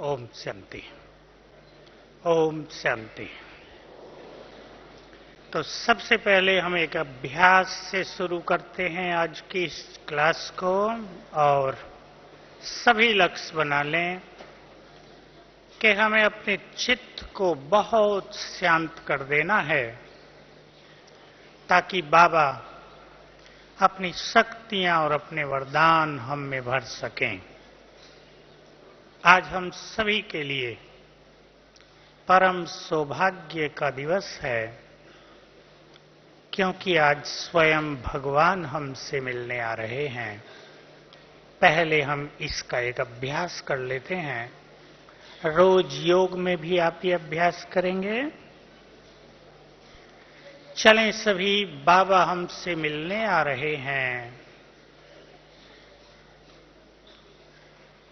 ओम शांति। ओम शांति। तो सबसे पहले हम एक अभ्यास से शुरू करते हैं आज की इस क्लास को, और सभी लक्ष्य बना लें कि हमें अपने चित्त को बहुत शांत कर देना है ताकि बाबा अपनी शक्तियां और अपने वरदान हम में भर सकें। आज हम सभी के लिए परम सौभाग्य का दिवस है, क्योंकि आज स्वयं भगवान हमसे मिलने आ रहे हैं। पहले हम इसका एक अभ्यास कर लेते हैं। रोज योग में भी आप ये अभ्यास करेंगे। चलें सभी, बाबा हमसे मिलने आ रहे हैं।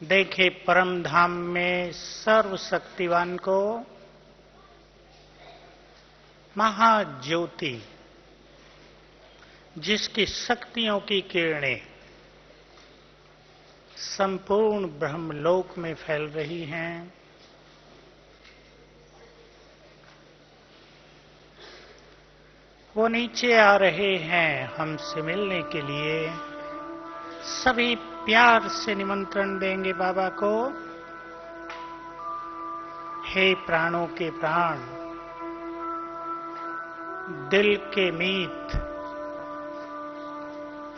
देखें परम धाम में सर्वशक्तिवान को, महाज्योति जिसकी शक्तियों की किरणें संपूर्ण ब्रह्मलोक में फैल रही हैं। वो नीचे आ रहे हैं हमसे मिलने के लिए। सभी प्यार से निमंत्रण देंगे बाबा को। हे प्राणों के प्राण, दिल के मीत,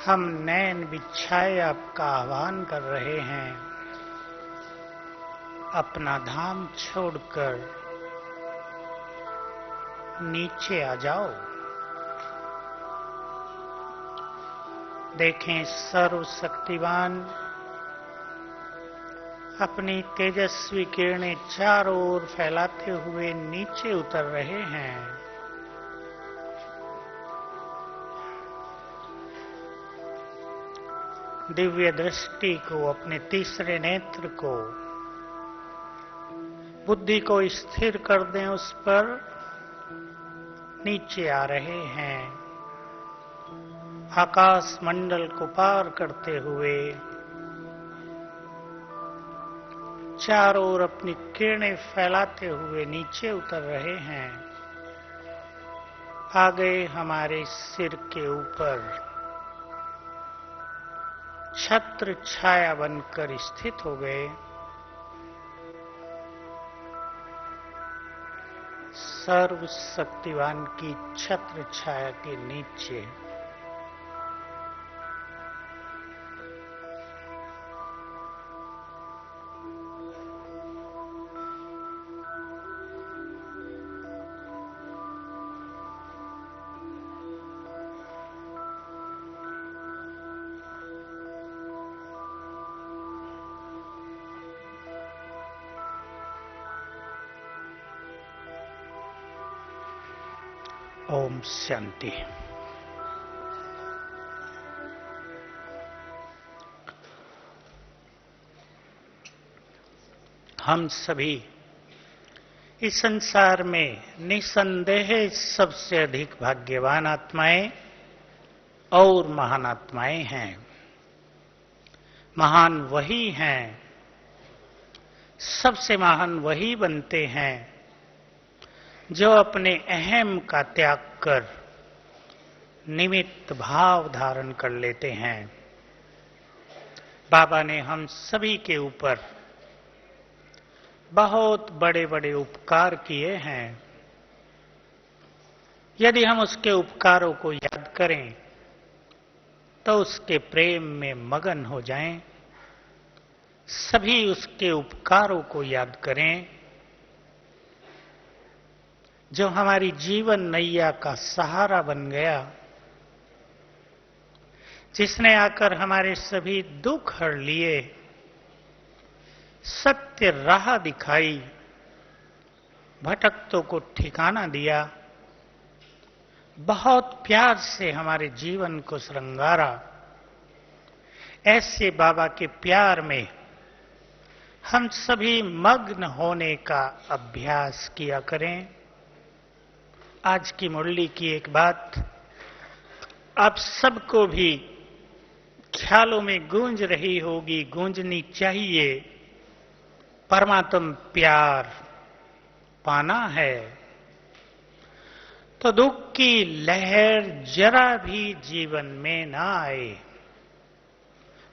हम नैन बिछाए आपका आह्वान कर रहे हैं। अपना धाम छोड़कर नीचे आ जाओ। देखें सर्वशक्तिवान अपनी तेजस्वी किरणें चारों ओर फैलाते हुए नीचे उतर रहे हैं। दिव्य दृष्टि को, अपने तीसरे नेत्र को, बुद्धि को स्थिर कर दें उस पर। नीचे आ रहे हैं आकाश मंडल को पार करते हुए, चारों ओर अपनी किरणें फैलाते हुए नीचे उतर रहे हैं। आ गए हमारे सिर के ऊपर, छत्र छाया बनकर स्थित हो गए। सर्वशक्तिवान की छत्र छाया के नीचे। ओम शांति। हम सभी इस संसार में निसंदेह सबसे अधिक भाग्यवान आत्माएं और महान आत्माएं हैं। महान वही हैं, सबसे महान वही बनते हैं जो अपने अहम का त्याग कर निमित्त भाव धारण कर लेते हैं। बाबा ने हम सभी के ऊपर बहुत बड़े बड़े उपकार किए हैं। यदि हम उसके उपकारों को याद करें तो उसके प्रेम में मगन हो जाएं। सभी उसके उपकारों को याद करें जो हमारी जीवन नैया का सहारा बन गया, जिसने आकर हमारे सभी दुख हर लिए, सत्य राह दिखाई, भटकतों को ठिकाना दिया, बहुत प्यार से हमारे जीवन को श्रृंगारा। ऐसे बाबा के प्यार में हम सभी मग्न होने का अभ्यास किया करें। आज की मुरली की एक बात आप सबको भी ख्यालों में गूंज रही होगी, गूंजनी चाहिए। परमात्म प्यार पाना है तो दुख की लहर जरा भी जीवन में ना आए।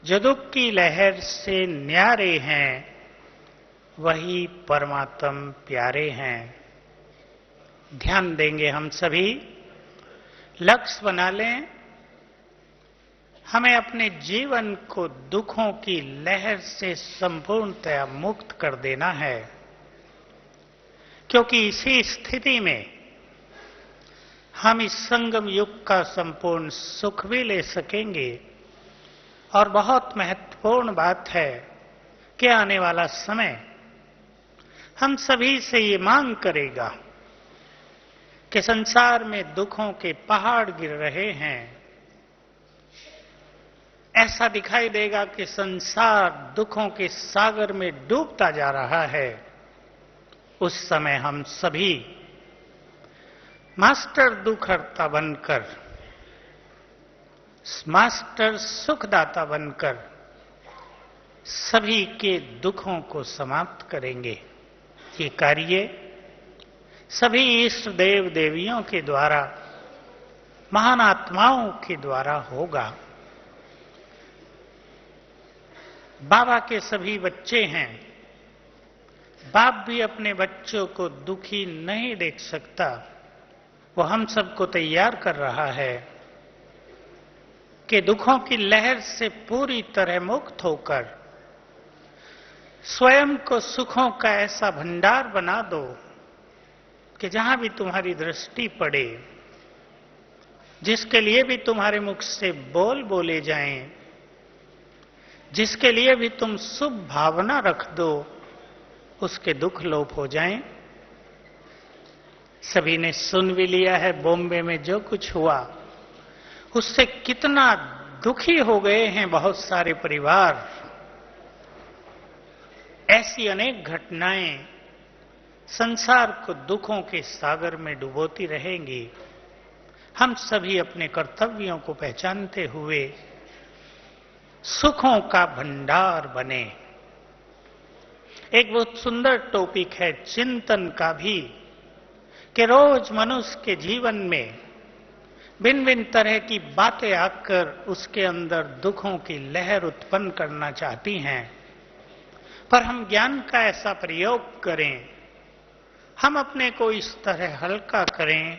जो दुख की लहर से न्यारे हैं वही परमात्म प्यारे हैं। ध्यान देंगे हम सभी, लक्ष्य बना लें, हमें अपने जीवन को दुखों की लहर से संपूर्णतया मुक्त कर देना है, क्योंकि इसी स्थिति में हम इस संगम युग का संपूर्ण सुख भी ले सकेंगे। और बहुत महत्वपूर्ण बात है कि आने वाला समय हम सभी से ये मांग करेगा कि संसार में दुखों के पहाड़ गिर रहे हैं। ऐसा दिखाई देगा कि संसार दुखों के सागर में डूबता जा रहा है। उस समय हम सभी मास्टर दुखहर्ता बनकर, मास्टर सुखदाता बनकर सभी के दुखों को समाप्त करेंगे। ये कार्य सभी इष्ट देव देवियों के द्वारा, महान आत्माओं के द्वारा होगा। बाबा के सभी बच्चे हैं। बाप भी अपने बच्चों को दुखी नहीं देख सकता। वो हम सबको तैयार कर रहा है कि दुखों की लहर से पूरी तरह मुक्त होकर स्वयं को सुखों का ऐसा भंडार बना दो कि जहां भी तुम्हारी दृष्टि पड़े, जिसके लिए भी तुम्हारे मुख से बोल बोले जाएं, जिसके लिए भी तुम शुभ भावना रख दो, उसके दुख लोप हो जाएं। सभी ने सुन भी लिया है बॉम्बे में जो कुछ हुआ, उससे कितना दुखी हो गए हैं बहुत सारे परिवार। ऐसी अनेक घटनाएं संसार को दुखों के सागर में डुबोती रहेंगी। हम सभी अपने कर्तव्यों को पहचानते हुए सुखों का भंडार बने। एक बहुत सुंदर टॉपिक है चिंतन का भी, कि रोज मनुष्य के जीवन में भिन्न भिन्न तरह की बातें आकर उसके अंदर दुखों की लहर उत्पन्न करना चाहती हैं। पर हम ज्ञान का ऐसा प्रयोग करें, हम अपने को इस तरह हल्का करें,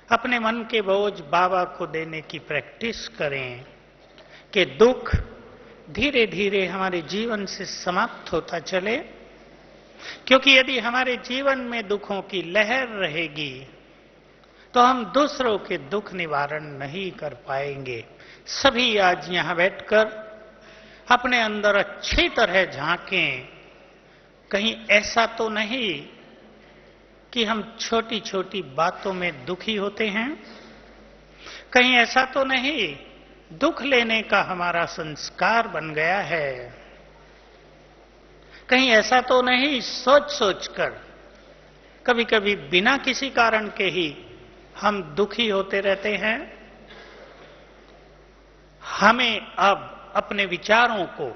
अपने मन के बोझ बाबा को देने की प्रैक्टिस करें कि दुख धीरे धीरे हमारे जीवन से समाप्त होता चले। क्योंकि यदि हमारे जीवन में दुखों की लहर रहेगी तो हम दूसरों के दुख निवारण नहीं कर पाएंगे। सभी आज यहां बैठकर अपने अंदर अच्छी तरह झांकें। कहीं ऐसा तो नहीं कि हम छोटी छोटी बातों में दुखी होते हैं? कहीं ऐसा तो नहीं दुख लेने का हमारा संस्कार बन गया है? कहीं ऐसा तो नहीं सोच सोचकर कभी कभी बिना किसी कारण के ही हम दुखी होते रहते हैं? हमें अब अपने विचारों को,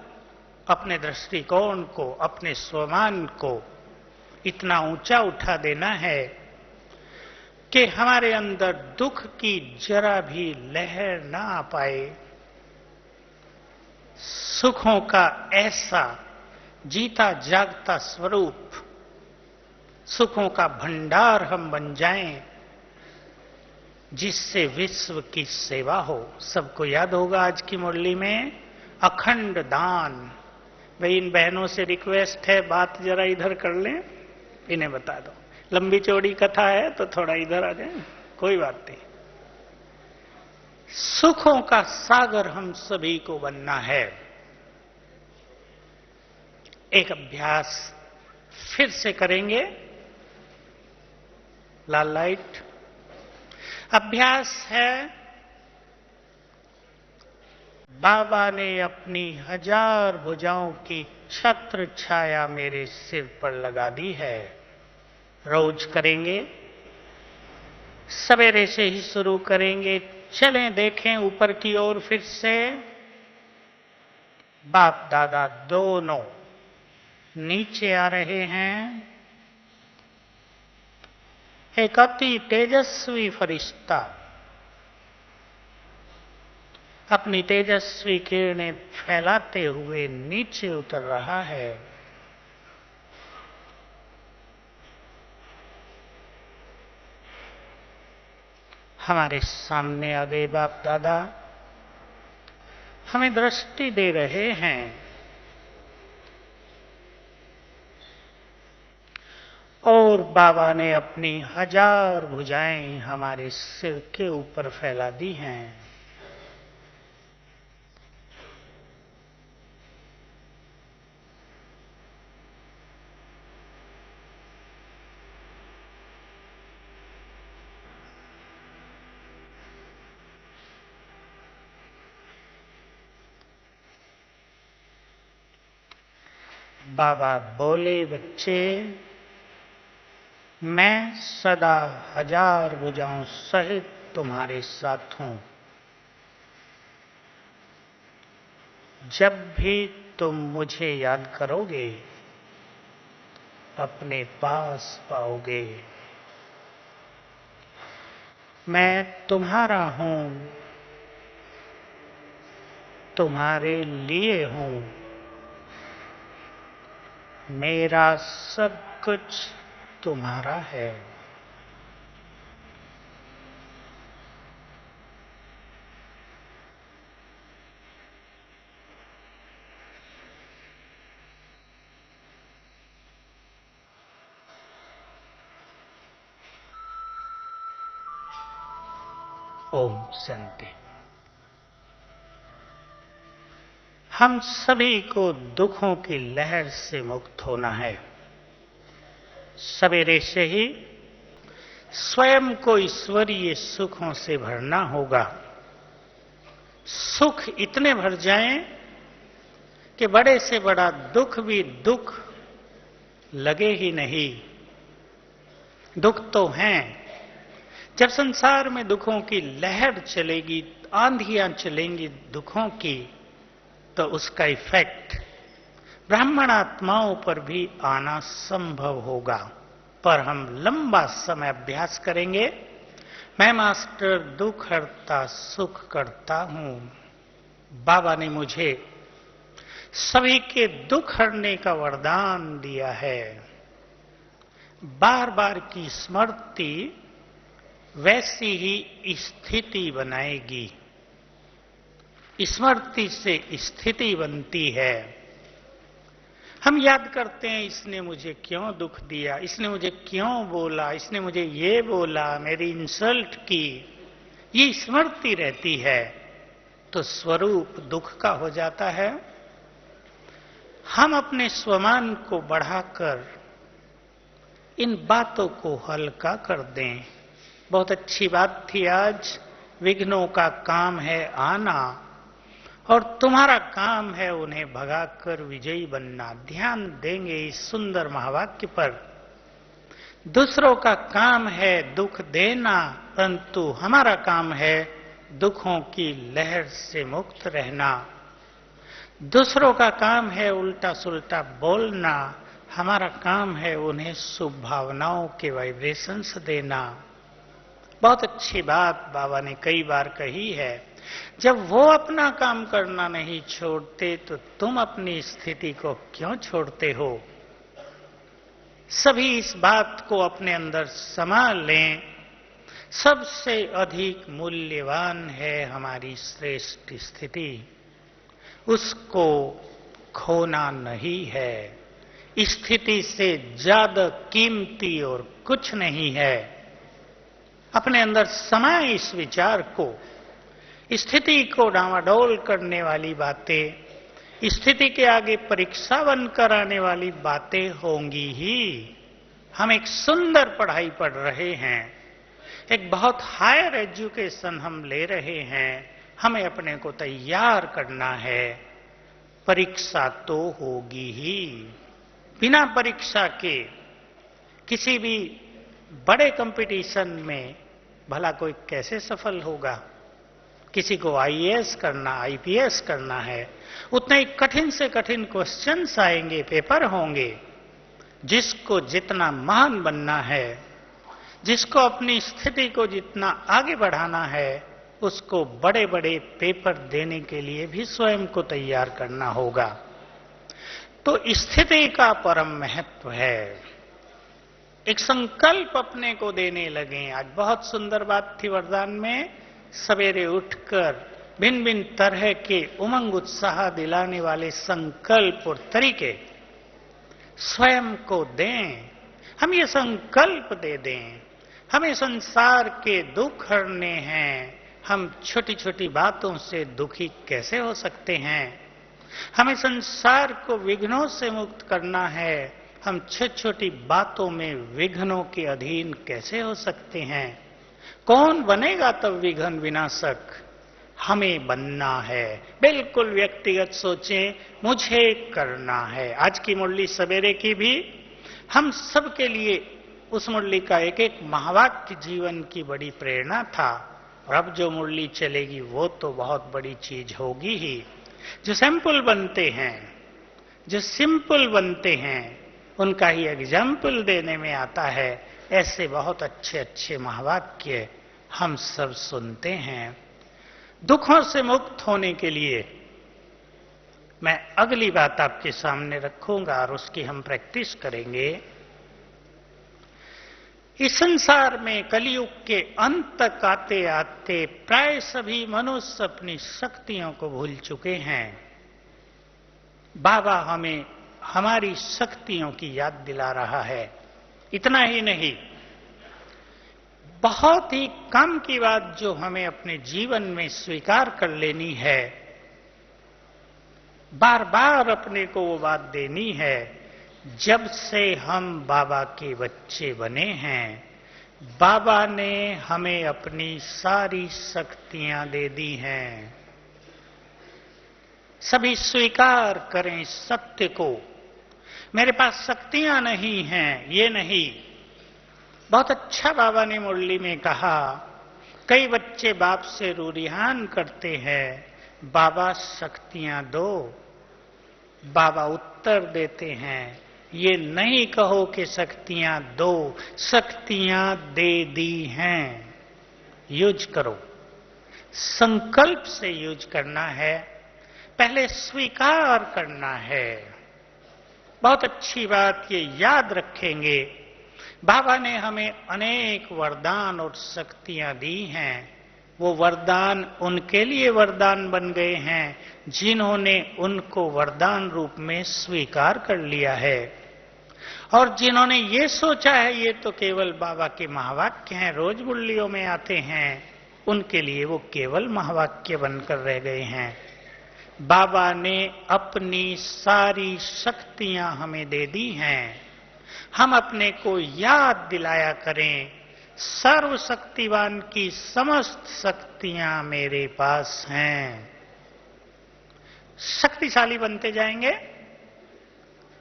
अपने दृष्टिकोण को, अपने स्वमान को इतना ऊंचा उठा देना है कि हमारे अंदर दुख की जरा भी लहर ना आ पाए। सुखों का ऐसा जीता जागता स्वरूप, सुखों का भंडार हम बन जाएं जिससे विश्व की सेवा हो। सबको याद होगा आज की मुरली में अखंड दान। भाई इन बहनों से रिक्वेस्ट है, बात जरा इधर कर लें, इन्हें बता दो। लंबी चौड़ी कथा है तो थोड़ा इधर आ जाए, कोई बात नहीं। सुखों का सागर हम सभी को बनना है। एक अभ्यास फिर से करेंगे। लाल लाइट। अभ्यास है, बाबा ने अपनी 1000 भुजाओं की छत्र छाया मेरे सिर पर लगा दी है। रोज करेंगे, सवेरे से ही शुरू करेंगे। चलें देखें ऊपर की ओर फिर से। बाप दादा दोनों नीचे आ रहे हैं। एक अति तेजस्वी फरिश्ता अपनी तेजस्वी किरणें फैलाते हुए नीचे उतर रहा है। हमारे सामने आ गए बाप दादा हमें दृष्टि दे रहे हैं। और बाबा ने अपनी 1000 भुजाएं हमारे सिर के ऊपर फैला दी हैं। बाबा बोले, बच्चे मैं सदा 1000 भुजाओं सहित तुम्हारे साथ हूं। जब भी तुम मुझे याद करोगे अपने पास पाओगे। मैं तुम्हारा हूं, तुम्हारे लिए हूं। मेरा सब कुछ तुम्हारा है। ओम शांति। हम सभी को दुखों की लहर से मुक्त होना है। सवेरे से ही स्वयं को ईश्वरीय सुखों से भरना होगा। सुख इतने भर जाएं कि बड़े से बड़ा दुख भी दुख लगे ही नहीं। दुख तो हैं। जब संसार में दुखों की लहर चलेगी, आंधियां चलेंगी दुखों की, तो उसका इफेक्ट ब्राह्मण आत्माओं पर भी आना संभव होगा। पर हम लंबा समय अभ्यास करेंगे। मैं मास्टर दुख हरता सुख करता हूं। बाबा ने मुझे सभी के दुख हरने का वरदान दिया है। बार बार की स्मृति वैसी ही स्थिति बनाएगी। स्मृति से स्थिति बनती है। हम याद करते हैं, इसने मुझे क्यों दुख दिया, इसने मुझे क्यों बोला, इसने मुझे ये बोला, मेरी इंसल्ट की। ये स्मृति रहती है तो स्वरूप दुख का हो जाता है। हम अपने स्वमान को बढ़ाकर इन बातों को हल्का कर दें। बहुत अच्छी बात थी आज। विघ्नों का काम है आना और तुम्हारा काम है उन्हें भगाकर विजयी बनना। ध्यान देंगे इस सुंदर महावाक्य पर। दूसरों का काम है दुख देना, परंतु हमारा काम है दुखों की लहर से मुक्त रहना। दूसरों का काम है उल्टा सुल्टा बोलना, हमारा काम है उन्हें शुभ भावनाओं के वाइब्रेशंस देना। बहुत अच्छी बात बाबा ने कई बार कही है। जब वो अपना काम करना नहीं छोड़ते तो तुम अपनी स्थिति को क्यों छोड़ते हो? सभी इस बात को अपने अंदर समा लें। सबसे अधिक मूल्यवान है हमारी श्रेष्ठ स्थिति। उसको खोना नहीं है। स्थिति से ज्यादा कीमती और कुछ नहीं है। अपने अंदर समाए इस विचार को। स्थिति को डामाडोल करने वाली बातें, स्थिति के आगे परीक्षा बनकर आने वाली बातें होंगी ही। हम एक सुंदर पढ़ाई पढ़ रहे हैं, एक बहुत हायर एजुकेशन हम ले रहे हैं। हमें अपने को तैयार करना है। परीक्षा तो होगी ही। बिना परीक्षा के किसी भी बड़े कंपटीशन में भला कोई कैसे सफल होगा? किसी को आईएएस करना, आईपीएस करना है, उतने ही कठिन से कठिन क्वेश्चंस आएंगे, पेपर होंगे। जिसको जितना महान बनना है, जिसको अपनी स्थिति को जितना आगे बढ़ाना है, उसको बड़े बड़े पेपर देने के लिए भी स्वयं को तैयार करना होगा। तो स्थिति का परम महत्व है। एक संकल्प अपने को देने लगे। आज बहुत सुंदर बात थी वरदान में, सवेरे उठकर भिन्न भिन्न तरह के उमंग उत्साह दिलाने वाले संकल्प और तरीके स्वयं को दें। हम ये संकल्प दे दें, हमें संसार के दुख हरने हैं। हम छोटी छोटी बातों से दुखी कैसे हो सकते हैं? हमें संसार को विघ्नों से मुक्त करना है। हम छोटी छोटी बातों में विघ्नों के अधीन कैसे हो सकते हैं? कौन बनेगा तब विघ्न विनाशक? हमें बनना है। बिल्कुल व्यक्तिगत सोचें, मुझे करना है। आज की मुरली सवेरे की भी हम सब के लिए उस मुरली का एक एक महावाक्य जीवन की बड़ी प्रेरणा था। और अब जो मुरली चलेगी वो तो बहुत बड़ी चीज होगी ही। जो सिंपल बनते हैं, जो सिंपल बनते हैं, उनका ही एग्जाम्पल देने में आता है। ऐसे बहुत अच्छे अच्छे महावाक्य हम सब सुनते हैं। दुखों से मुक्त होने के लिए मैं अगली बात आपके सामने रखूंगा और उसकी हम प्रैक्टिस करेंगे। इस संसार में कलयुग के अंत तक आते आते प्राय सभी मनुष्य अपनी शक्तियों को भूल चुके हैं। बाबा हमें हमारी शक्तियों की याद दिला रहा है। इतना ही नहीं, बहुत ही कम की बात जो हमें अपने जीवन में स्वीकार कर लेनी है, बार बार अपने को वो बात देनी है। जब से हम बाबा के बच्चे बने हैं, बाबा ने हमें अपनी सारी शक्तियां दे दी हैं। सभी स्वीकार करें सत्य को। मेरे पास शक्तियां नहीं हैं, ये नहीं। बहुत अच्छा बाबा ने मुरली में कहा, कई बच्चे बाप से रूरिहान करते हैं, बाबा शक्तियां दो। बाबा उत्तर देते हैं, ये नहीं कहो कि शक्तियां दो, शक्तियां दे दी हैं, यूज करो। संकल्प से यूज करना है, पहले स्वीकार करना है। बहुत अच्छी बात ये याद रखेंगे, बाबा ने हमें अनेक वरदान और शक्तियां दी हैं। वो वरदान उनके लिए वरदान बन गए हैं जिन्होंने उनको वरदान रूप में स्वीकार कर लिया है। और जिन्होंने ये सोचा है ये तो केवल बाबा के महावाक्य हैं, रोज मुरलियों में आते हैं, उनके लिए वो केवल महावाक्य बनकर रह गए हैं। बाबा ने अपनी सारी शक्तियां हमें दे दी हैं। हम अपने को याद दिलाया करें, सर्वशक्तिवान की समस्त शक्तियां मेरे पास हैं। शक्तिशाली बनते जाएंगे।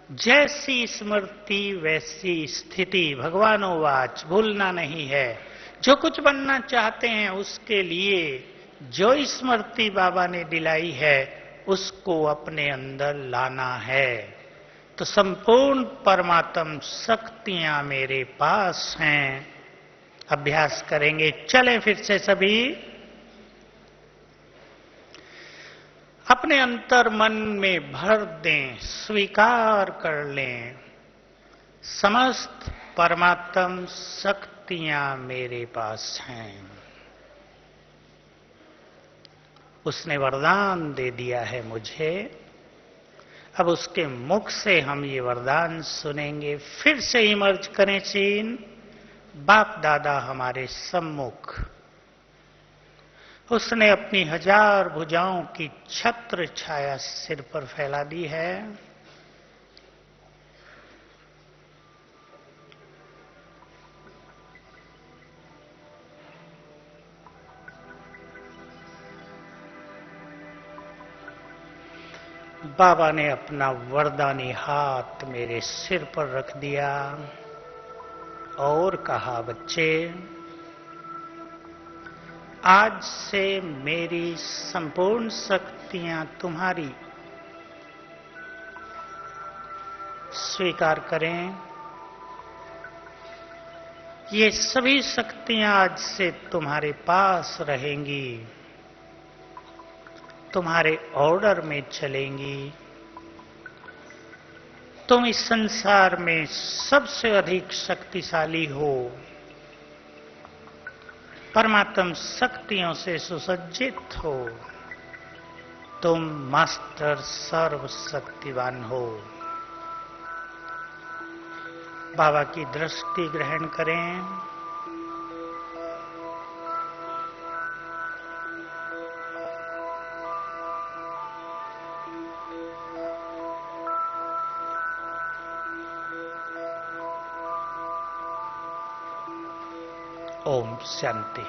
जैसी स्मृति वैसी स्थिति, भगवानोवाच, भूलना नहीं है। जो कुछ बनना चाहते हैं उसके लिए जो स्मृति बाबा ने दिलाई है उसको अपने अंदर लाना है। तो संपूर्ण परमात्म शक्तियां मेरे पास हैं। अभ्यास करेंगे, चलें फिर से सभी। अपने अंतर मन में भर दें, स्वीकार कर लें, समस्त परमात्म शक्तियां मेरे पास हैं। उसने वरदान दे दिया है मुझे। अब उसके मुख से हम ये वरदान सुनेंगे। फिर से इमर्ज करें सीन, बाप दादा हमारे सम्मुख। उसने अपनी 1000 भुजाओं की छत्र छाया सिर पर फैला दी है। बाबा ने अपना वरदानी हाथ मेरे सिर पर रख दिया और कहा, बच्चे आज से मेरी संपूर्ण शक्तियां तुम्हारी स्वीकार करें, ये सभी शक्तियां आज से तुम्हारे पास रहेंगी, तुम्हारे ऑर्डर में चलेंगी। तुम इस संसार में सबसे अधिक शक्तिशाली हो, परमात्म शक्तियों से सुसज्जित हो, तुम मास्टर सर्वशक्तिवान हो। बाबा की दृष्टि ग्रहण करें। ओम शांति।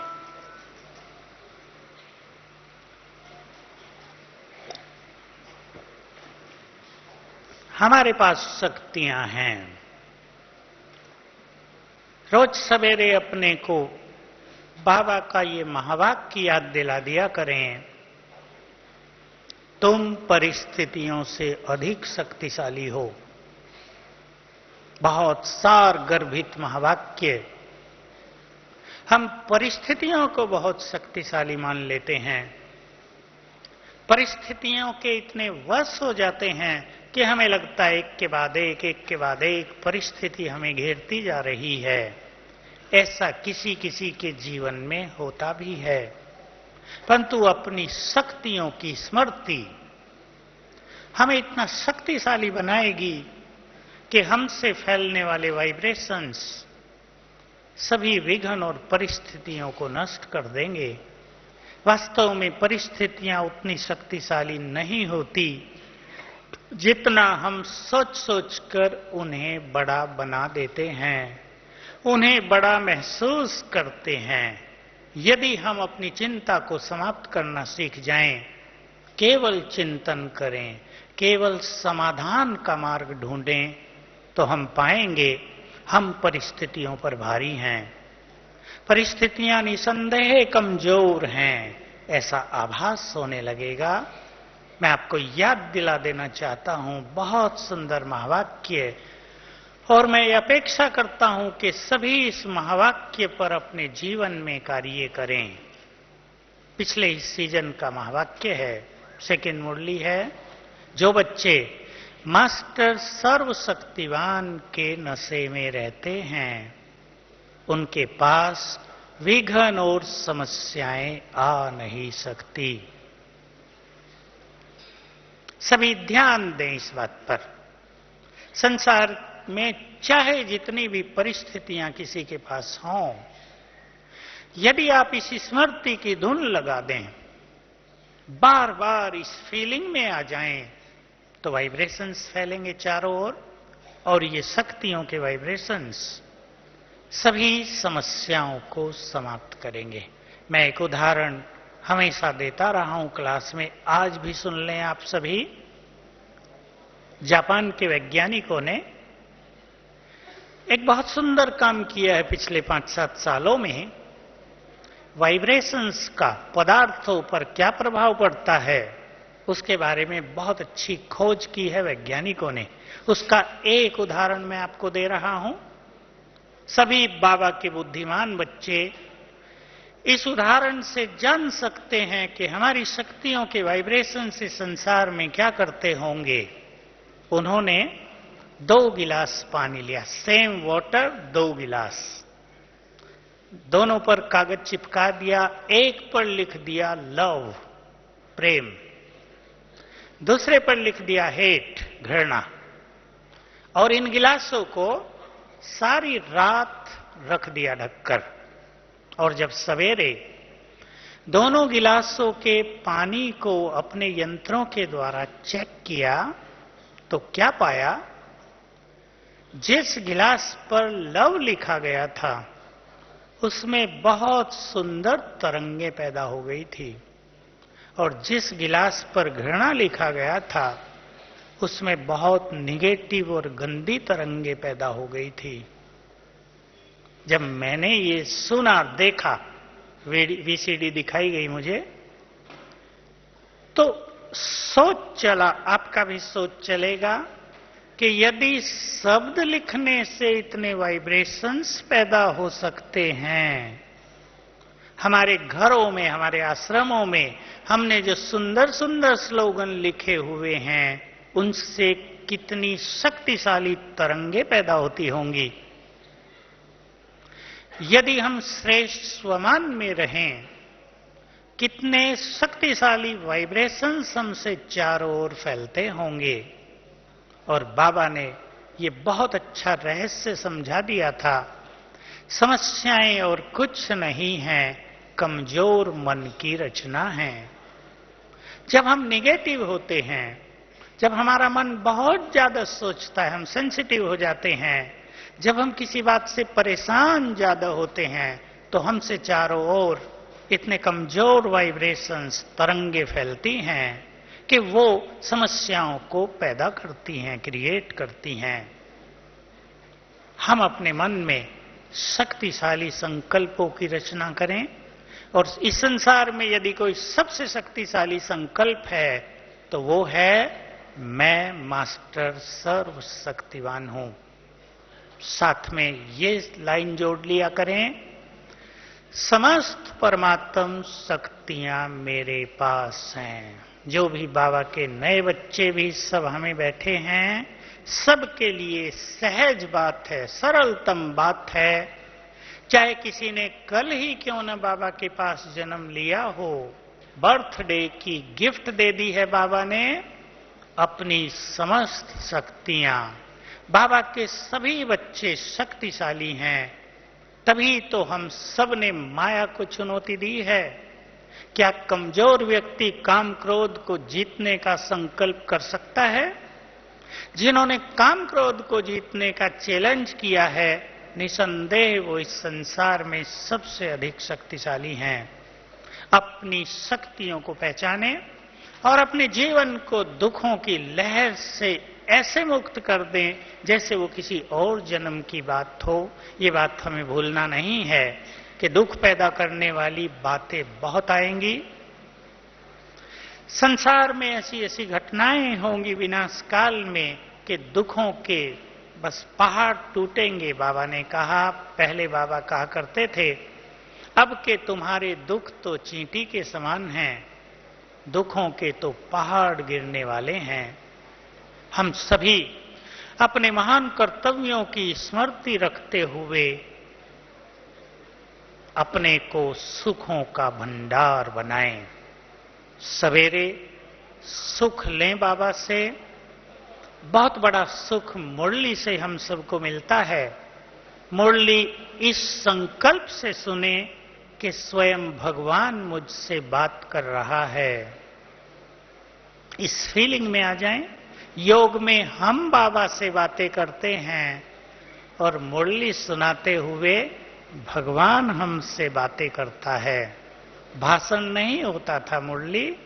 हमारे पास शक्तियां हैं। रोज सवेरे अपने को बाबा का ये महावाक्य याद दिला दिया करें, तुम परिस्थितियों से अधिक शक्तिशाली हो। बहुत सार गर्भित महावाक्य। हम परिस्थितियों को बहुत शक्तिशाली मान लेते हैं, परिस्थितियों के इतने वश हो जाते हैं कि हमें लगता है एक के बाद एक परिस्थिति हमें घेरती जा रही है। ऐसा किसी किसी के जीवन में होता भी है, परंतु अपनी शक्तियों की स्मृति हमें इतना शक्तिशाली बनाएगी कि हमसे फैलने वाले वाइब्रेशंस सभी विघ्न और परिस्थितियों को नष्ट कर देंगे। वास्तव में परिस्थितियां उतनी शक्तिशाली नहीं होती जितना हम सोच सोच कर उन्हें बड़ा बना देते हैं, उन्हें बड़ा महसूस करते हैं। यदि हम अपनी चिंता को समाप्त करना सीख जाएं, केवल चिंतन करें, केवल समाधान का मार्ग ढूंढें, तो हम पाएंगे हम परिस्थितियों पर भारी हैं। परिस्थितियां निसंदेह कमजोर हैं, ऐसा आभास होने लगेगा। मैं आपको याद दिला देना चाहता हूं बहुत सुंदर महावाक्य, और मैं अपेक्षा करता हूं कि सभी इस महावाक्य पर अपने जीवन में कार्य करें। पिछले इस सीजन का महावाक्य है, सेकंड मुरली है, जो बच्चे मास्टर सर्वशक्तिवान के नशे में रहते हैं उनके पास विघ्न और समस्याएं आ नहीं सकती। सभी ध्यान दें इस बात पर। संसार में चाहे जितनी भी परिस्थितियां किसी के पास हों, यदि आप इस स्मृति की धुन लगा दें, बार बार इस फीलिंग में आ जाएं, तो वाइब्रेशंस फैलेंगे चारों ओर, और ये शक्तियों के वाइब्रेशंस सभी समस्याओं को समाप्त करेंगे। मैं एक उदाहरण हमेशा देता रहा हूं क्लास में, आज भी सुन लें आप सभी। जापान के वैज्ञानिकों ने एक बहुत सुंदर काम किया है पिछले 5-7 सालों में। वाइब्रेशंस का पदार्थों पर क्या प्रभाव पड़ता है उसके बारे में बहुत अच्छी खोज की है वैज्ञानिकों ने। उसका एक उदाहरण मैं आपको दे रहा हूं। सभी बाबा के बुद्धिमान बच्चे इस उदाहरण से जान सकते हैं कि हमारी शक्तियों के वाइब्रेशन से संसार में क्या करते होंगे। उन्होंने 2 गिलास पानी लिया, सेम वाटर 2 गिलास, दोनों पर कागज चिपका दिया। एक पर लिख दिया लव, प्रेम, दूसरे पर लिख दिया हेट, घृणा, और इन गिलासों को सारी रात रख दिया ढककर। और जब सवेरे दोनों गिलासों के पानी को अपने यंत्रों के द्वारा चेक किया तो क्या पाया? जिस गिलास पर लव लिखा गया था उसमें बहुत सुंदर तरंगे पैदा हो गई थी, और जिस गिलास पर घृणा लिखा गया था उसमें बहुत निगेटिव और गंदी तरंगे पैदा हो गई थी। जब मैंने ये सुना, देखा, वीसीडी दिखाई गई मुझे, तो सोच चला, आपका भी सोच चलेगा। कि यदि शब्द लिखने से इतने वाइब्रेशंस पैदा हो सकते हैं, हमारे घरों में, हमारे आश्रमों में हमने जो सुंदर सुंदर स्लोगन लिखे हुए हैं, उनसे कितनी शक्तिशाली तरंगे पैदा होती होंगी। यदि हम श्रेष्ठ स्वमान में रहें, कितने शक्तिशाली वाइब्रेशंस हमसे चारों ओर फैलते होंगे। और बाबा ने ये बहुत अच्छा रहस्य समझा दिया था। समस्याएं और कुछ नहीं हैं, कमजोर मन की रचना है। जब हम निगेटिव होते हैं, जब हमारा मन बहुत ज्यादा सोचता है, हम सेंसिटिव हो जाते हैं, जब हम किसी बात से परेशान ज्यादा होते हैं, तो हमसे चारों ओर इतने कमजोर वाइब्रेशंस, तरंगे फैलती हैं कि वो समस्याओं को पैदा करती हैं, क्रिएट करती हैं। हम अपने मन में शक्तिशाली संकल्पों की रचना करें, और इस संसार में यदि कोई सबसे शक्तिशाली संकल्प है तो वो है मैं मास्टर सर्वशक्तिवान हूं। साथ में ये लाइन जोड़ लिया करें, समस्त परमात्म शक्तियां मेरे पास हैं। जो भी बाबा के नए बच्चे भी सब हमें बैठे हैं, सबके लिए सहज बात है, सरलतम बात है। चाहे किसी ने कल ही क्यों न बाबा के पास जन्म लिया हो, बर्थडे की गिफ्ट दे दी है बाबा ने, अपनी समस्त शक्तियां। बाबा के सभी बच्चे शक्तिशाली हैं, तभी तो हम सब ने माया को चुनौती दी है। क्या कमजोर व्यक्ति काम क्रोध को जीतने का संकल्प कर सकता है? जिन्होंने काम क्रोध को जीतने का चैलेंज किया है, निसंदेह वो इस संसार में सबसे अधिक शक्तिशाली हैं। अपनी शक्तियों को पहचाने और अपने जीवन को दुखों की लहर से ऐसे मुक्त कर दें जैसे वो किसी और जन्म की बात हो। ये बात हमें भूलना नहीं है कि दुख पैदा करने वाली बातें बहुत आएंगी। संसार में ऐसी ऐसी घटनाएं होंगी विनाश काल में कि दुखों के बस पहाड़ टूटेंगे। बाबा ने कहा, पहले बाबा कहा करते थे, अब के तुम्हारे दुख तो चींटी के समान हैं, दुखों के तो पहाड़ गिरने वाले हैं। हम सभी अपने महान कर्तव्यों की स्मृति रखते हुए अपने को सुखों का भंडार बनाएं। सवेरे सुख लें बाबा से। बहुत बड़ा सुख मुरली से हम सबको मिलता है। मुरली इस संकल्प से सुने कि स्वयं भगवान मुझसे बात कर रहा है। इस फीलिंग में आ जाएं। योग में हम बाबा से बातें करते हैं और मुरली सुनाते हुए भगवान हमसे बातें करता है। भाषण नहीं होता था मुरली,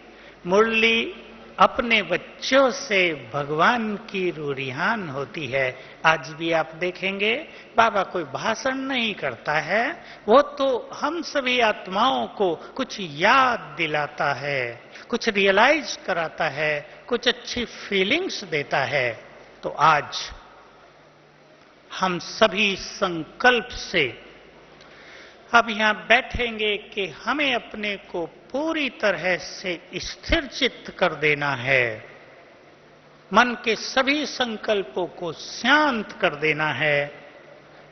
मुरली अपने बच्चों से भगवान की रूरिहान होती है। आज भी आप देखेंगे बाबा कोई भाषण नहीं करता है, वो तो हम सभी आत्माओं को कुछ याद दिलाता है, कुछ रियलाइज कराता है, कुछ अच्छी फीलिंग्स देता है। तो आज हम सभी संकल्प से अब यहां बैठेंगे कि हमें अपने को पूरी तरह से स्थिर चित्त कर देना है। मन के सभी संकल्पों को शांत कर देना है।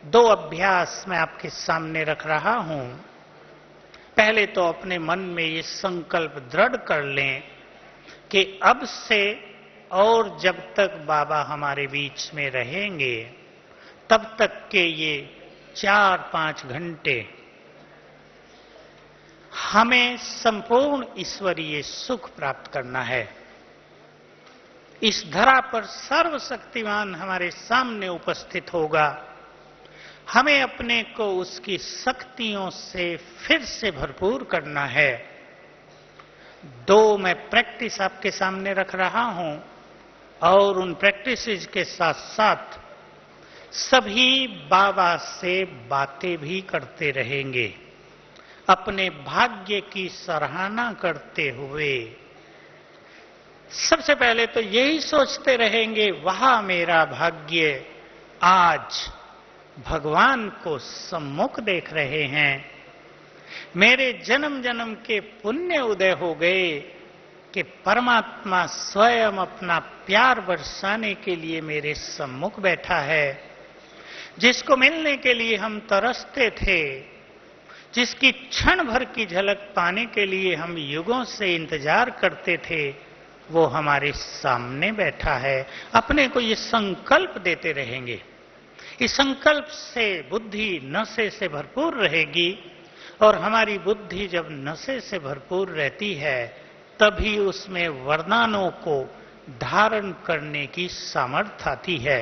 2 अभ्यास मैं आपके सामने रख रहा हूं। पहले तो अपने मन में ये संकल्प दृढ़ कर लें कि अब से और जब तक बाबा हमारे बीच में रहेंगे तब तक के ये 4-5 घंटे हमें संपूर्ण ईश्वरीय सुख प्राप्त करना है। इस धरा पर सर्वशक्तिमान हमारे सामने उपस्थित होगा। हमें अपने को उसकी शक्तियों से फिर से भरपूर करना है। 2 मैं प्रैक्टिस आपके सामने रख रहा हूं और उन प्रैक्टिसेस के साथ साथ सभी बाबा से बातें भी करते रहेंगे, अपने भाग्य की सराहना करते हुए। सबसे पहले तो यही सोचते रहेंगे, वहां मेरा भाग्य, आज भगवान को सम्मुख देख रहे हैं, मेरे जन्म जन्म के पुण्य उदय हो गए कि परमात्मा स्वयं अपना प्यार बरसाने के लिए मेरे सम्मुख बैठा है। जिसको मिलने के लिए हम तरसते थे, जिसकी क्षण भर की झलक पाने के लिए हम युगों से इंतजार करते थे, वो हमारे सामने बैठा है। अपने को ये संकल्प देते रहेंगे। इस संकल्प से बुद्धि नशे से भरपूर रहेगी, और हमारी बुद्धि जब नशे से भरपूर रहती है, तभी उसमें वरदानों को धारण करने की सामर्थ्य आती है।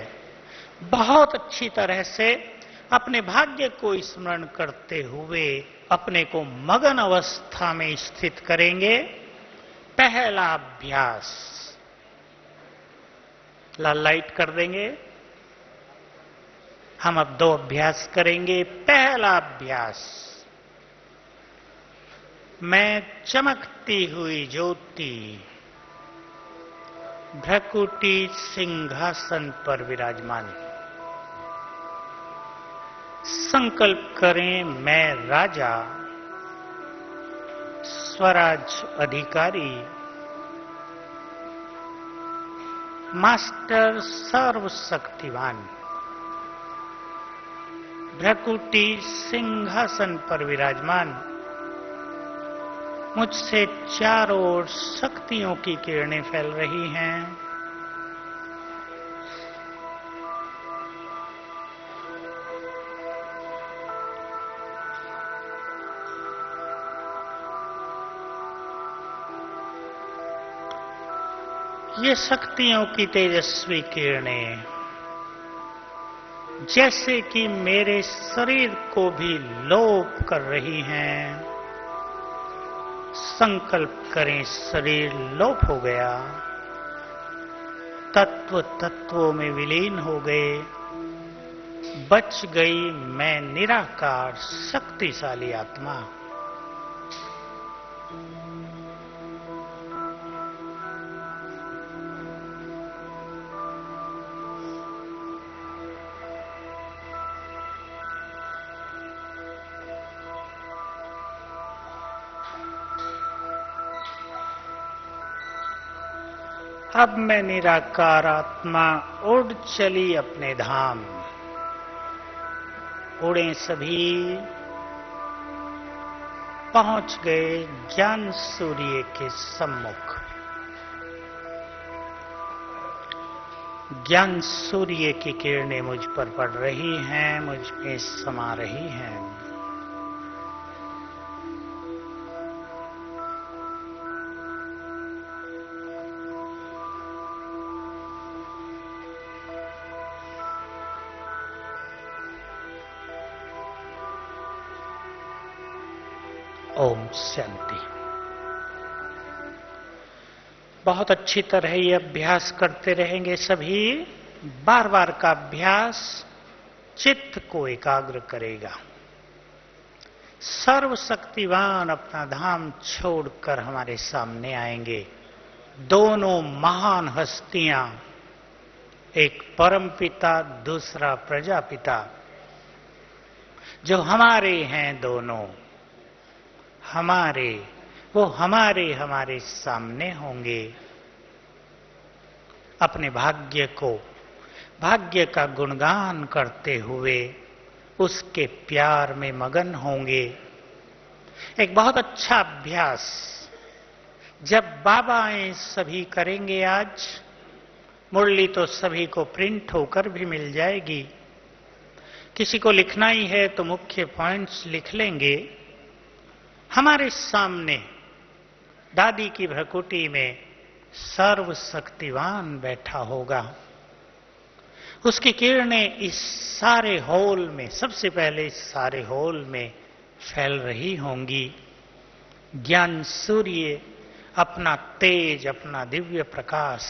बहुत अच्छी तरह से अपने भाग्य को स्मरण करते हुए अपने को मगन अवस्था में स्थित करेंगे। पहला अभ्यास, लाइट कर देंगे। हम अब 2 अभ्यास करेंगे। पहला अभ्यास, मैं चमकती हुई ज्योति भ्रकुटी सिंहासन पर विराजमान। संकल्प करें, मैं राजा, स्वराज अधिकारी, मास्टर सर्वशक्तिवान, भ्रकुटी सिंहासन पर विराजमान। मुझसे चारों ओर शक्तियों की किरणें फैल रही हैं। ये शक्तियों की तेजस्वी किरणें जैसे कि मेरे शरीर को भी लोप कर रही हैं। संकल्प करें, शरीर लोप हो गया, तत्व तत्वों में विलीन हो गए, बच गई मैं निराकार शक्तिशाली आत्मा। अब मैं निराकार आत्मा उड़ चली अपने धाम। उड़े सभी, पहुंच गए ज्ञान सूर्य के सम्मुख। ज्ञान सूर्य की किरणें मुझ पर पड़ रही हैं, मुझ में समा रही हैं। ओम शांति। बहुत अच्छी तरह ये अभ्यास करते रहेंगे सभी। बार बार का अभ्यास चित्त को एकाग्र करेगा। सर्वशक्तिवान अपना धाम छोड़कर हमारे सामने आएंगे। दोनों महान हस्तियां, एक परमपिता, दूसरा प्रजापिता, जो हमारे हैं, दोनों हमारे, वो हमारे सामने होंगे। अपने भाग्य को, भाग्य का गुणगान करते हुए उसके प्यार में मगन होंगे। एक बहुत अच्छा अभ्यास जब बाबा आए सभी करेंगे आज। मुरली तो सभी को प्रिंट होकर भी मिल जाएगी। किसी को लिखना ही है तो मुख्य पॉइंट्स लिख लेंगे। हमारे सामने दादी की भ्रकुटी में सर्वशक्तिवान बैठा होगा। उसकी किरणें इस सारे हॉल में, सबसे पहले इस सारे हॉल में फैल रही होंगी। ज्ञान सूर्य अपना तेज, अपना दिव्य प्रकाश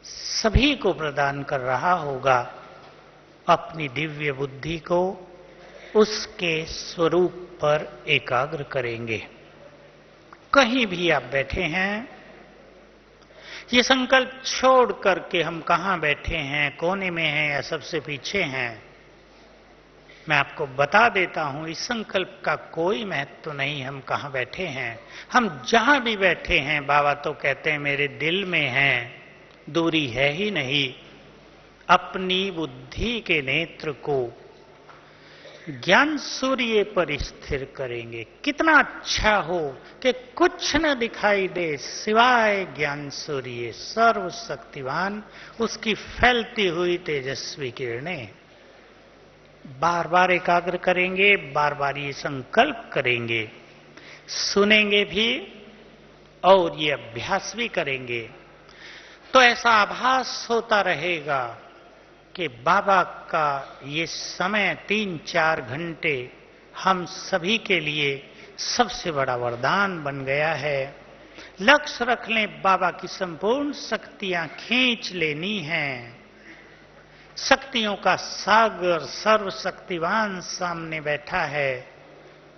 सभी को प्रदान कर रहा होगा। अपनी दिव्य बुद्धि को उसके स्वरूप पर एकाग्र करेंगे। कहीं भी आप बैठे हैं, ये संकल्प छोड़ करके हम कहां बैठे हैं, कोने में हैं या सबसे पीछे हैं, मैं आपको बता देता हूं, इस संकल्प का कोई महत्व नहीं हम कहां बैठे हैं। हम जहां भी बैठे हैं, बाबा तो कहते हैं मेरे दिल में हैं, दूरी है ही नहीं। अपनी बुद्धि के नेत्र को ज्ञान सूर्य पर स्थिर करेंगे। कितना अच्छा हो कि कुछ न दिखाई दे सिवाय ज्ञान सूर्य सर्वशक्तिवान, उसकी फैलती हुई तेजस्वी किरणें। बार बार एकाग्र करेंगे, बार बार ये संकल्प करेंगे, सुनेंगे भी और ये अभ्यास भी करेंगे, तो ऐसा आभास होता रहेगा कि बाबा का ये समय 3-4 घंटे हम सभी के लिए सबसे बड़ा वरदान बन गया है। लक्ष्य रख लें, बाबा की संपूर्ण शक्तियां खींच लेनी हैं। शक्तियों का सागर सर्वशक्तिवान सामने बैठा है,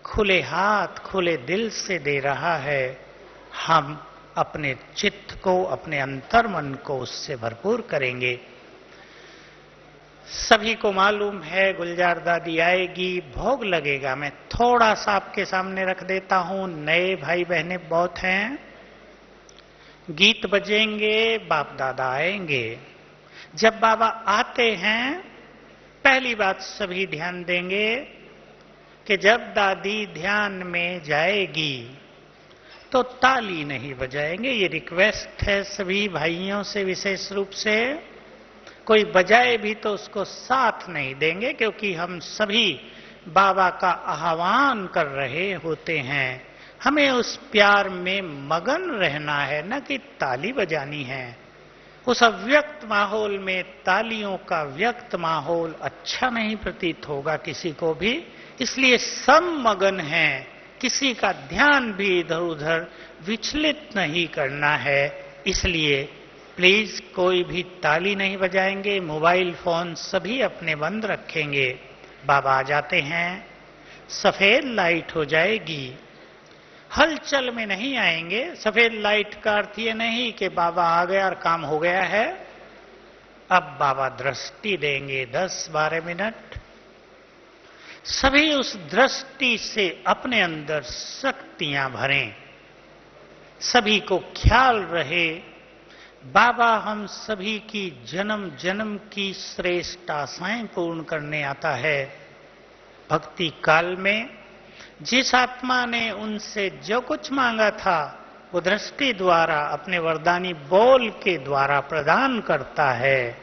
खुले हाथ खुले दिल से दे रहा है। हम अपने चित्त को, अपने अंतर्मन को उससे भरपूर करेंगे। सभी को मालूम है गुलजार दादी आएगी, भोग लगेगा। मैं थोड़ा सा आपके सामने रख देता हूं, नए भाई बहने बहुत हैं। गीत बजेंगे, बाप दादा आएंगे। जब बाबा आते हैं, पहली बात सभी ध्यान देंगे कि जब दादी ध्यान में जाएगी तो ताली नहीं बजाएंगे। ये रिक्वेस्ट है सभी भाइयों से, विशेष रूप से कोई बजाए भी तो उसको साथ नहीं देंगे, क्योंकि हम सभी बाबा का आह्वान कर रहे होते हैं। हमें उस प्यार में मगन रहना है, न कि ताली बजानी है। उस अव्यक्त माहौल में तालियों का व्यक्त माहौल अच्छा नहीं प्रतीत होगा किसी को भी, इसलिए सब मगन हैं। किसी का ध्यान भी इधर उधर विचलित नहीं करना है। इसलिए प्लीज कोई भी ताली नहीं बजाएंगे, मोबाइल फोन सभी अपने बंद रखेंगे। बाबा आ जाते हैं, सफेद लाइट हो जाएगी। हलचल में नहीं आएंगे। सफेद लाइट का अर्थ ये नहीं कि बाबा आ गया और काम हो गया है। अब बाबा दृष्टि देंगे 10-12 मिनट। सभी उस दृष्टि से अपने अंदर शक्तियां भरें। सभी को ख्याल रहे बाबा हम सभी की जन्म जन्म की श्रेष्ठ आशाएं पूर्ण करने आता है। भक्ति काल में जिस आत्मा ने उनसे जो कुछ मांगा था, वो दृष्टि द्वारा अपने वरदानी बोल के द्वारा प्रदान करता है।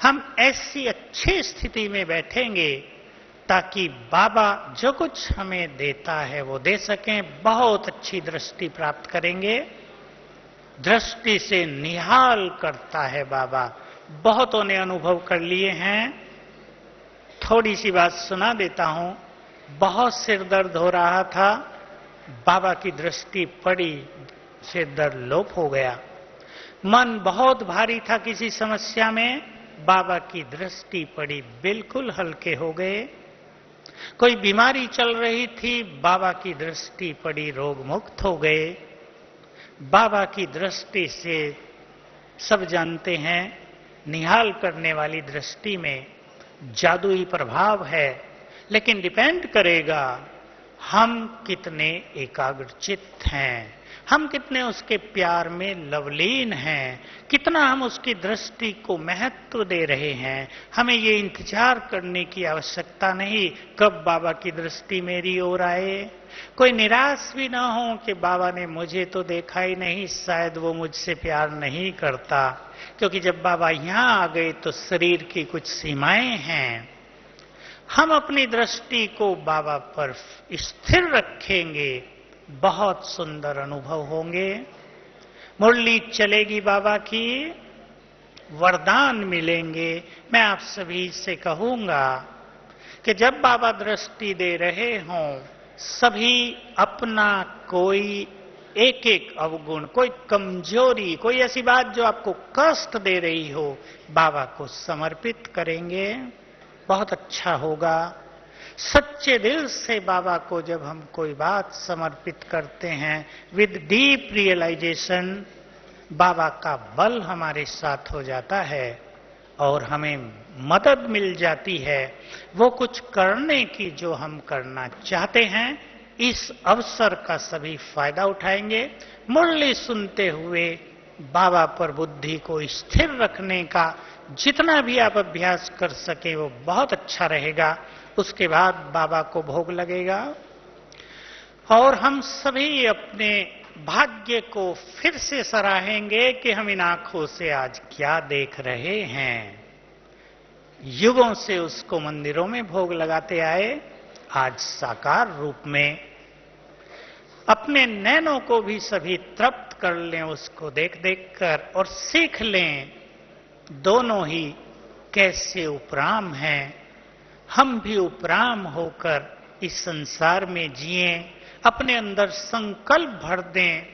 हम ऐसी अच्छी स्थिति में बैठेंगे ताकि बाबा जो कुछ हमें देता है वो दे सकें। बहुत अच्छी दृष्टि प्राप्त करेंगे। दृष्टि से निहाल करता है बाबा। बहुतों ने अनुभव कर लिए हैं। थोड़ी सी बात सुना देता हूं। बहुत सिर दर्द हो रहा था, बाबा की दृष्टि पड़ी, सिर दर्द लोप हो गया। मन बहुत भारी था किसी समस्या में, बाबा की दृष्टि पड़ी, बिल्कुल हल्के हो गए। कोई बीमारी चल रही थी, बाबा की दृष्टि पड़ी, रोग मुक्त हो गए। बाबा की दृष्टि से सब जानते हैं, निहाल करने वाली दृष्टि में जादुई प्रभाव है, लेकिन डिपेंड करेगा हम कितने एकाग्रचित्त हैं, हम कितने उसके प्यार में लवलीन हैं, कितना हम उसकी दृष्टि को महत्व दे रहे हैं। हमें ये इंतजार करने की आवश्यकता नहीं कब बाबा की दृष्टि मेरी ओर आए। कोई निराश भी ना हो कि बाबा ने मुझे तो देखा ही नहीं, शायद वो मुझसे प्यार नहीं करता। क्योंकि जब बाबा यहां आ गए तो शरीर की कुछ सीमाएं हैं। हम अपनी दृष्टि को बाबा पर स्थिर रखेंगे, बहुत सुंदर अनुभव होंगे। मुरली चलेगी बाबा की, वरदान मिलेंगे। मैं आप सभी से कहूंगा कि जब बाबा दृष्टि दे रहे हों, सभी अपना कोई एक एक अवगुण, कोई कमजोरी, कोई ऐसी बात जो आपको कष्ट दे रही हो, बाबा को समर्पित करेंगे। बहुत अच्छा होगा। सच्चे दिल से बाबा को जब हम कोई बात समर्पित करते हैं विद डीप रियलाइजेशन, बाबा का बल हमारे साथ हो जाता है और हमें मदद मिल जाती है वो कुछ करने की जो हम करना चाहते हैं। इस अवसर का सभी फायदा उठाएंगे। मुरली सुनते हुए बाबा पर बुद्धि को स्थिर रखने का जितना भी आप अभ्यास कर सके वो बहुत अच्छा रहेगा। उसके बाद बाबा को भोग लगेगा और हम सभी अपने भाग्य को फिर से सराहेंगे कि हम इन आंखों से आज क्या देख रहे हैं। युगों से उसको मंदिरों में भोग लगाते आए, आज साकार रूप में अपने नैनों को भी सभी तृप्त कर लें उसको देख देख कर और सीख लें दोनों ही कैसे उपराम हैं। हम भी उपराम होकर इस संसार में जिए, अपने अंदर संकल्प भर दें,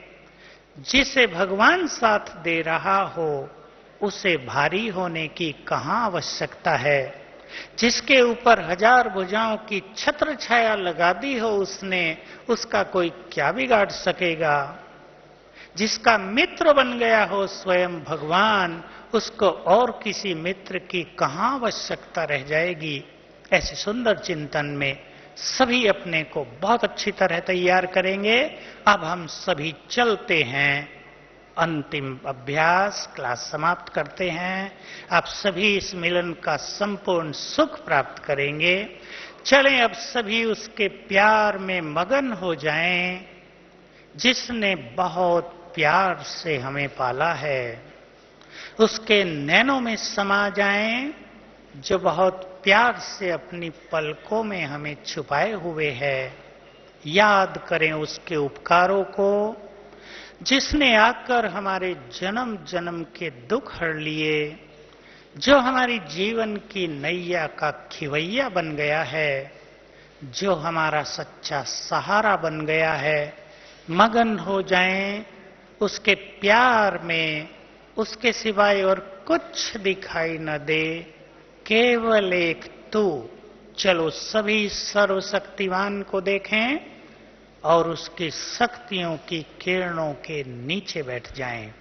जिसे भगवान साथ दे रहा हो उसे भारी होने की कहां आवश्यकता है। जिसके ऊपर हजार भुजाओं की छत्र छाया लगा दी हो उसने, उसका कोई क्या बिगाड़ सकेगा। जिसका मित्र बन गया हो स्वयं भगवान, उसको और किसी मित्र की कहां आवश्यकता रह जाएगी। ऐसे सुंदर चिंतन में सभी अपने को बहुत अच्छी तरह तैयार करेंगे। अब हम सभी चलते हैं, अंतिम अभ्यास क्लास समाप्त करते हैं। आप सभी इस मिलन का संपूर्ण सुख प्राप्त करेंगे। चलें अब सभी उसके प्यार में मगन हो जाएं जिसने बहुत प्यार से हमें पाला है। उसके नैनों में समा जाएं जो बहुत प्यार से अपनी पलकों में हमें छुपाए हुए है। याद करें उसके उपकारों को जिसने आकर हमारे जन्म जन्म के दुख हर लिए, जो हमारी जीवन की नैया का खिवैया बन गया है, जो हमारा सच्चा सहारा बन गया है। मगन हो जाएं उसके प्यार में, उसके सिवाय और कुछ दिखाई न दे, केवल एक तू। चलो सभी सर्वशक्तिमान को देखें और उसकी शक्तियों की किरणों के नीचे बैठ जाएं।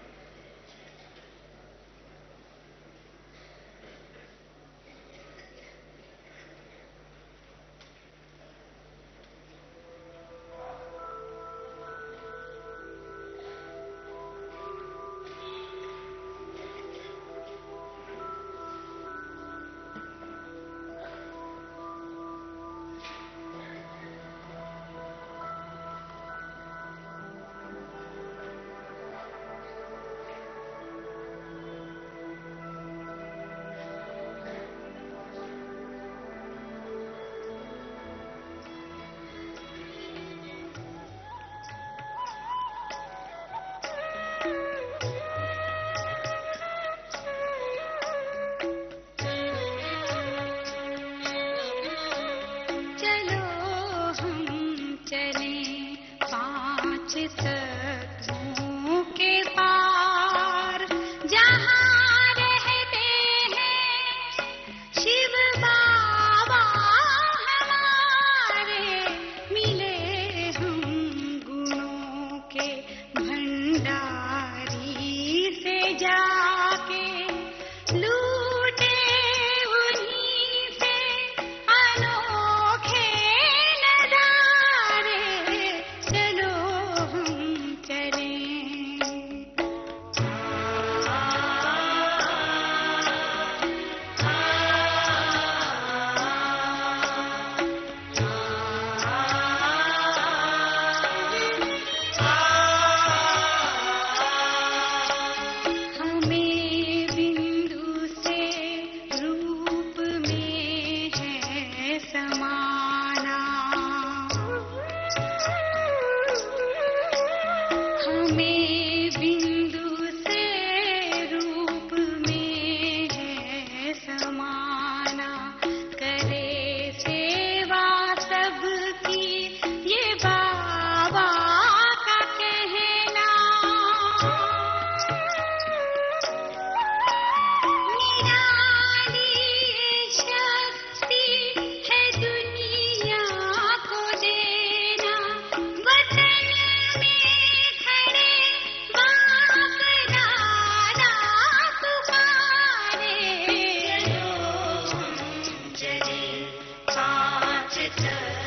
चल